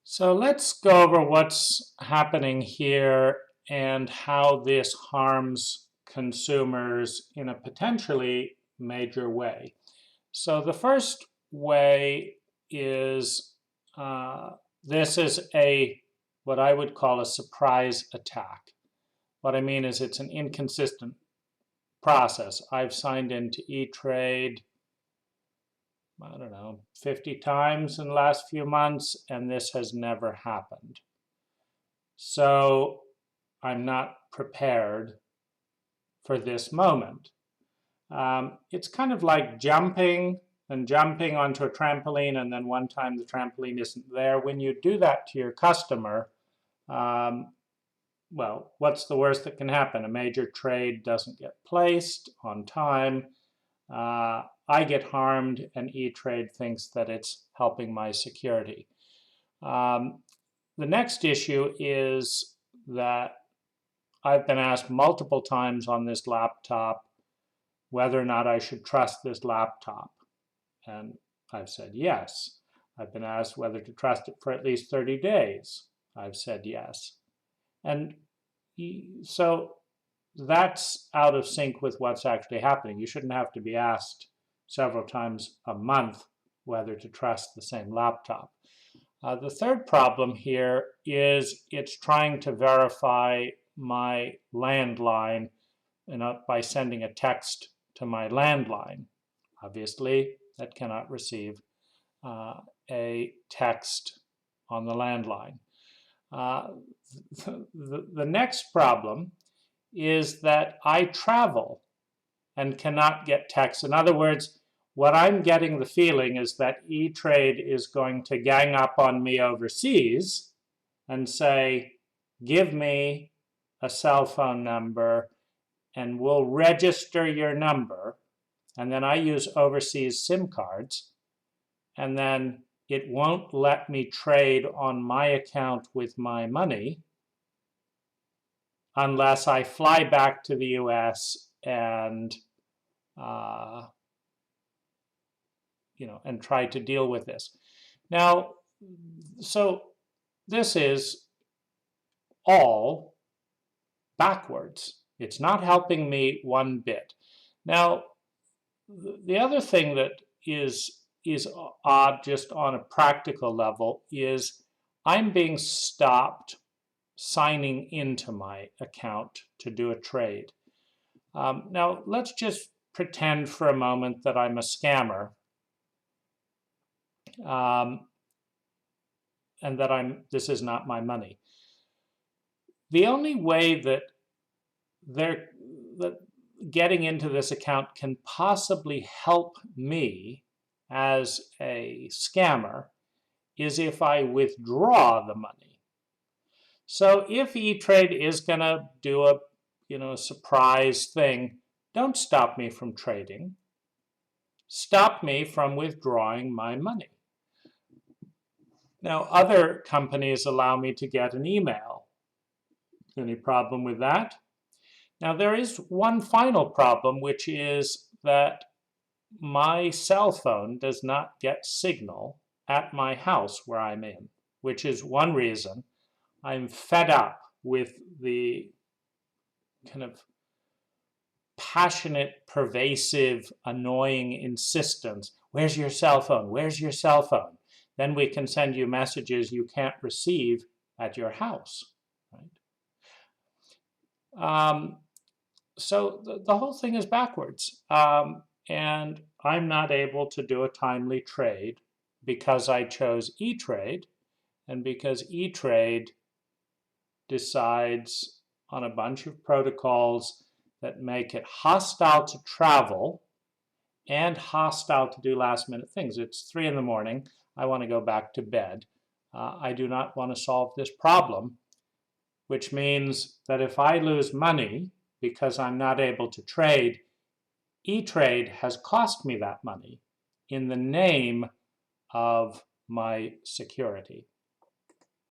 So let's go over what's happening here and how this harms consumers in a potentially major way. So the first way is this is what I would call a surprise attack. What I mean is it's an inconsistent process. I've signed into Etrade, I don't know, 50 times in the last few months, and this has never happened. So I'm not prepared for this moment. It's kind of like jumping onto a trampoline, and then one time the trampoline isn't there. When you do that to your customer, well, what's the worst that can happen? A major trade doesn't get placed on time. I get harmed, and Etrade thinks that it's helping my security. The next issue is that I've been asked multiple times on this laptop whether or not I should trust this laptop. And I've said yes. I've been asked whether to trust it for at least 30 days. I've said yes. And so that's out of sync with what's actually happening. You shouldn't have to be asked several times a month whether to trust the same laptop. The third problem here is it's trying to verify my landline by sending a text to my landline. Obviously, that cannot receive a text on the landline. The next problem is that I travel and cannot get text. In other words, what I'm getting the feeling is that Etrade is going to gang up on me overseas and say, give me a cell phone number and we'll register your number. And then I use overseas SIM cards. And then it won't let me trade on my account with my money unless I fly back to the US and and try to deal with this. Now, so this is all backwards. It's not helping me one bit. Now, the other thing that is odd just on a practical level is I'm being stopped signing into my account to do a trade. Now, let's just pretend for a moment that I'm a scammer and that this is not my money. The only way that getting into this account can possibly help me as a scammer is if I withdraw the money. So if Etrade is going to do a surprise thing, don't stop me from trading. Stop me from withdrawing my money. Now, other companies allow me to get an email. Any problem with that? Now, there is one final problem, which is that my cell phone does not get signal at my house where I'm in, which is one reason I'm fed up with the kind of passionate, pervasive, annoying insistence. Where's your cell phone? Where's your cell phone? Then we can send you messages you can't receive at your house. Right? So the whole thing is backwards. And I'm not able to do a timely trade because I chose Etrade and because Etrade decides on a bunch of protocols that make it hostile to travel and hostile to do last-minute things. It's 3 in the morning. I want to go back to bed. I do not want to solve this problem, which means that if I lose money because I'm not able to trade, Etrade has cost me that money in the name of my security.